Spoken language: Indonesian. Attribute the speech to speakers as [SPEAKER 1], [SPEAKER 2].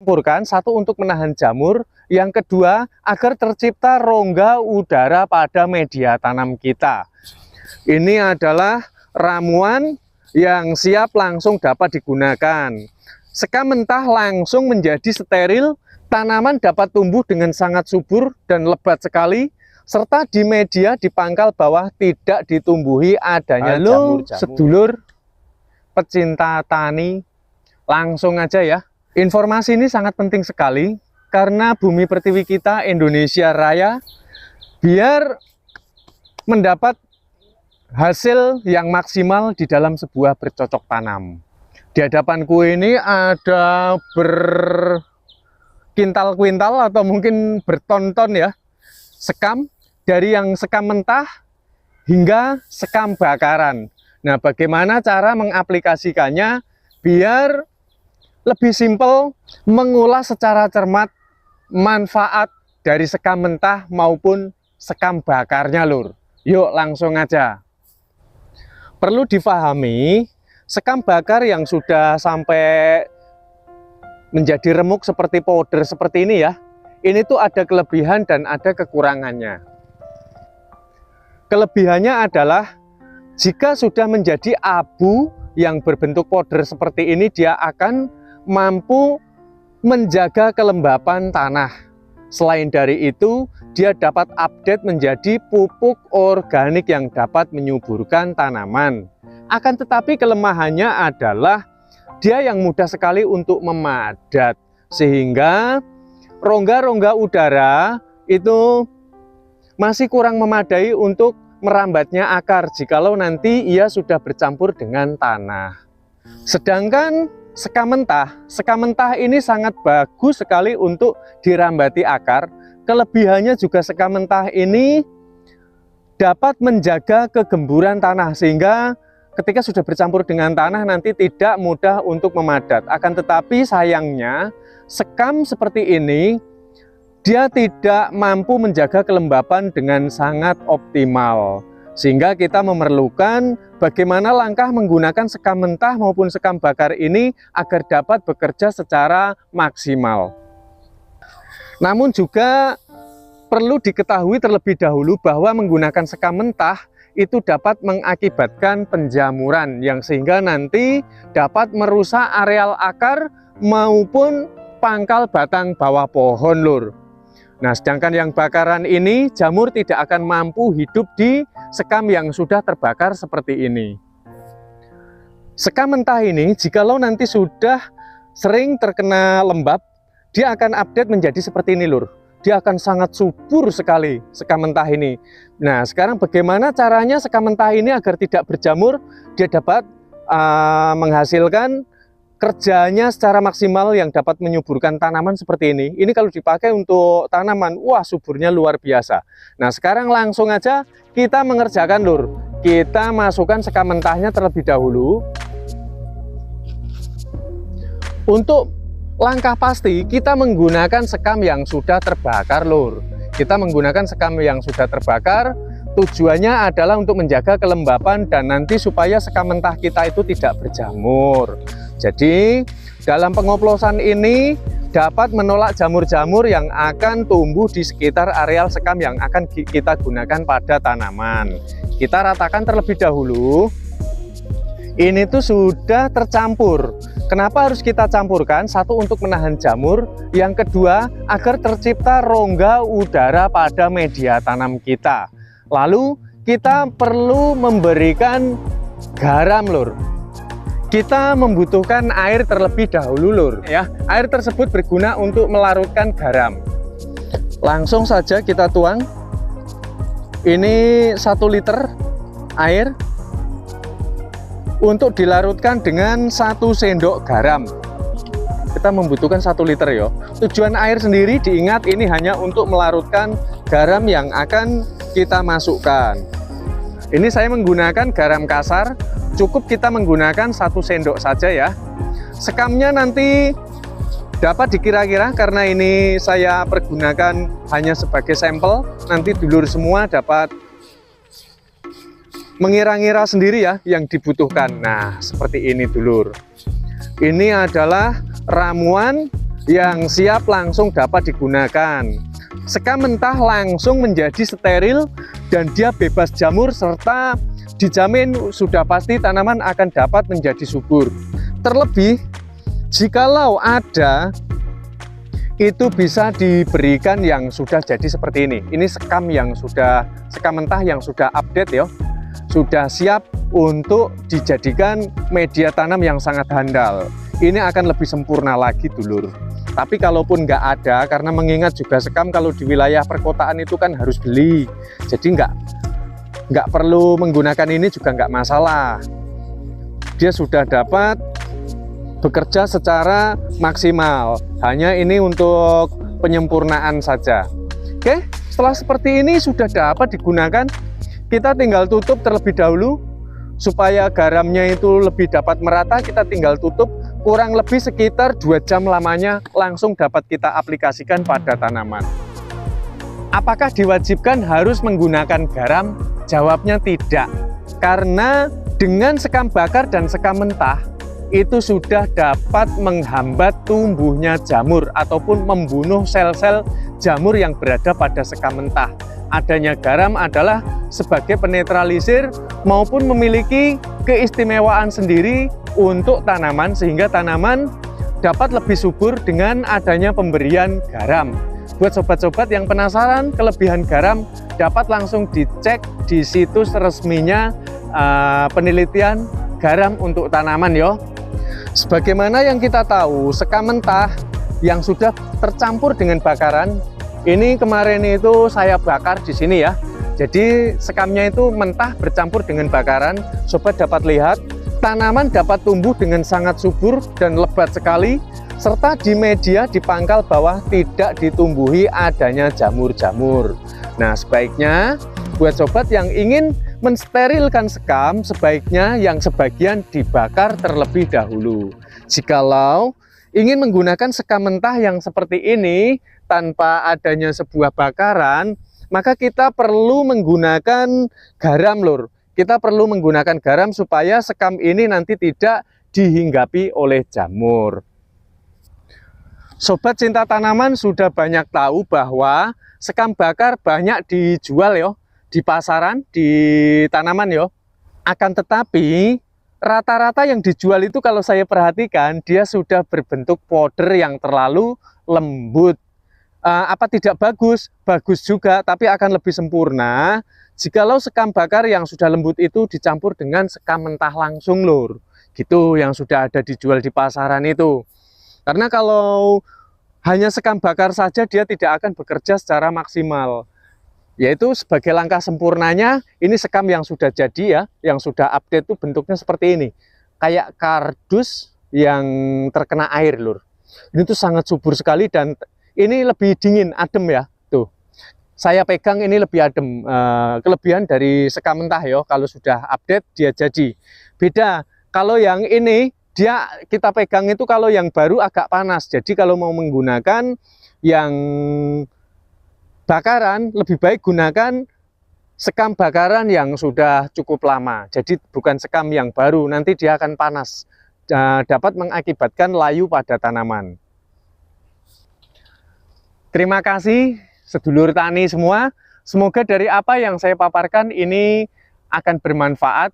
[SPEAKER 1] campurkan, satu untuk menahan jamur, yang kedua agar tercipta rongga udara pada media tanam kita. Ini adalah ramuan yang siap langsung dapat digunakan. Sekam mentah langsung menjadi steril, tanaman dapat tumbuh dengan sangat subur dan lebat sekali, serta di media di pangkal bawah tidak ditumbuhi adanya jamur-jamur. Sedulur pecinta tani, langsung aja ya. Informasi ini sangat penting sekali karena bumi pertiwi kita Indonesia Raya biar mendapat hasil yang maksimal di dalam sebuah bercocok tanam. Di hadapanku ini ada berkintal-kuintal atau mungkin berton-ton ya sekam, dari yang sekam mentah hingga sekam bakaran. Nah, bagaimana cara mengaplikasikannya biar lebih simpel, mengolah secara cermat manfaat dari sekam mentah maupun sekam bakarnya, lur. Yuk langsung aja. Perlu difahami, sekam bakar yang sudah sampai menjadi remuk seperti powder seperti ini ya, ini tuh ada kelebihan dan ada kekurangannya. Kelebihannya adalah jika sudah menjadi abu yang berbentuk powder seperti ini, dia akan mampu menjaga kelembapan tanah. Selain dari itu, dia dapat update menjadi pupuk organik yang dapat menyuburkan tanaman. Akan tetapi kelemahannya adalah dia yang mudah sekali untuk memadat, sehingga rongga-rongga udara itu masih kurang memadai untuk merambatnya akar jikalau nanti ia sudah bercampur dengan tanah. Sedangkan sekam mentah ini sangat bagus sekali untuk dirambati akar. Kelebihannya juga sekam mentah ini dapat menjaga kegemburan tanah, sehingga ketika sudah bercampur dengan tanah nanti tidak mudah untuk memadat. Akan tetapi sayangnya sekam seperti ini dia tidak mampu menjaga kelembapan dengan sangat optimal, sehingga kita memerlukan bagaimana langkah menggunakan sekam mentah maupun sekam bakar ini agar dapat bekerja secara maksimal. Namun juga perlu diketahui terlebih dahulu bahwa menggunakan sekam mentah itu dapat mengakibatkan penjamuran yang sehingga nanti dapat merusak areal akar maupun pangkal batang bawah pohon, lur. Nah, sedangkan yang bakaran ini jamur tidak akan mampu hidup di sekam yang sudah terbakar seperti ini. Sekam mentah ini jikalau nanti sudah sering terkena lembab, dia akan update menjadi seperti ini, lur. Dia akan sangat subur sekali sekam mentah ini. Nah, sekarang bagaimana caranya sekam mentah ini agar tidak berjamur, dia dapat menghasilkan kerjanya secara maksimal yang dapat menyuburkan tanaman seperti ini. Ini kalau dipakai untuk tanaman, wah suburnya luar biasa. Nah, sekarang langsung aja kita mengerjakan, lur. Kita masukkan sekam mentahnya terlebih dahulu. Untuk langkah pasti kita menggunakan sekam yang sudah terbakar, lur. Kita menggunakan sekam yang sudah terbakar, tujuannya adalah untuk menjaga kelembapan dan nanti supaya sekam mentah kita itu tidak berjamur. Jadi dalam pengoplosan ini dapat menolak jamur-jamur yang akan tumbuh di sekitar areal sekam yang akan kita gunakan pada tanaman. Kita ratakan terlebih dahulu. Ini tuh sudah tercampur. Kenapa harus kita campurkan? Satu, untuk menahan jamur. Yang kedua, agar tercipta rongga udara pada media tanam kita. Lalu kita perlu memberikan garam, lur. Kita membutuhkan air terlebih dahulu, lur, ya. Air tersebut berguna untuk melarutkan garam. Langsung saja kita tuang. Ini 1 liter air untuk dilarutkan dengan 1 sendok garam. Kita membutuhkan 1 liter ya. Tujuan air sendiri diingat ini hanya untuk melarutkan garam yang akan kita masukkan. Ini saya menggunakan garam kasar. Cukup kita menggunakan 1 sendok saja ya. Sekamnya nanti dapat dikira-kira karena ini saya pergunakan hanya sebagai sampel. Nanti dulur semua dapat mengira-ngira sendiri ya yang dibutuhkan. Nah, seperti ini dulur. Ini adalah ramuan yang siap langsung dapat digunakan. Sekam mentah langsung menjadi steril dan dia bebas jamur serta dijamin sudah pasti tanaman akan dapat menjadi subur. Terlebih jikalau ada, itu bisa diberikan yang sudah jadi seperti ini. Ini sekam mentah yang sudah update ya, sudah siap untuk dijadikan media tanam yang sangat handal. Ini akan lebih sempurna lagi dulur. Tapi kalaupun nggak ada, karena mengingat juga sekam kalau di wilayah perkotaan itu kan harus beli, jadi nggak perlu menggunakan ini juga nggak masalah. Dia sudah dapat bekerja secara maksimal, hanya ini untuk penyempurnaan saja. Oke, setelah seperti ini sudah dapat digunakan, kita tinggal tutup terlebih dahulu supaya garamnya itu lebih dapat merata. Kita tinggal tutup kurang lebih sekitar 2 jam lamanya, langsung dapat kita aplikasikan pada tanaman. Apakah diwajibkan harus menggunakan garam? Jawabnya tidak, karena dengan sekam bakar dan sekam mentah itu sudah dapat menghambat tumbuhnya jamur ataupun membunuh sel-sel jamur yang berada pada sekam mentah. Adanya garam adalah sebagai penetralisir maupun memiliki keistimewaan sendiri untuk tanaman, sehingga tanaman dapat lebih subur dengan adanya pemberian garam. Buat sobat-sobat yang penasaran kelebihan garam, dapat langsung dicek di situs resminya penelitian garam untuk tanaman yo. Sebagaimana yang kita tahu, sekam mentah yang sudah tercampur dengan bakaran, ini kemarin itu saya bakar di sini ya. Jadi sekamnya itu mentah bercampur dengan bakaran. Sobat dapat lihat, tanaman dapat tumbuh dengan sangat subur dan lebat sekali, serta di media di pangkal bawah tidak ditumbuhi adanya jamur-jamur. Nah, sebaiknya buat sobat yang ingin mensterilkan sekam, sebaiknya yang sebagian dibakar terlebih dahulu. Jikalau ingin menggunakan sekam mentah yang seperti ini tanpa adanya sebuah bakaran, maka kita perlu menggunakan garam lur. Kita perlu menggunakan garam supaya sekam ini nanti tidak dihinggapi oleh jamur. Sobat cinta tanaman sudah banyak tahu bahwa sekam bakar banyak dijual ya di pasaran, di tanaman yo. Akan tetapi rata-rata yang dijual itu kalau saya perhatikan dia sudah berbentuk powder yang terlalu lembut. Apa tidak bagus? Bagus juga, tapi akan lebih sempurna jikalau sekam bakar yang sudah lembut itu dicampur dengan sekam mentah langsung lur. Gitu yang sudah ada dijual di pasaran itu. Karena kalau hanya sekam bakar saja dia tidak akan bekerja secara maksimal. Yaitu sebagai langkah sempurnanya, ini sekam yang sudah jadi ya, yang sudah update itu bentuknya seperti ini. Kayak kardus yang terkena air lur. Ini tuh sangat subur sekali dan ini lebih dingin, adem ya. Tuh, saya pegang ini lebih adem. Kelebihan dari sekam mentah ya, kalau sudah update dia jadi. Beda, kalau yang ini, kita pegang itu kalau yang baru agak panas. Jadi kalau mau menggunakan yang bakaran, lebih baik gunakan sekam bakaran yang sudah cukup lama. Jadi bukan sekam yang baru, nanti dia akan panas, dapat mengakibatkan layu pada tanaman. Terima kasih sedulur tani semua. Semoga dari apa yang saya paparkan ini akan bermanfaat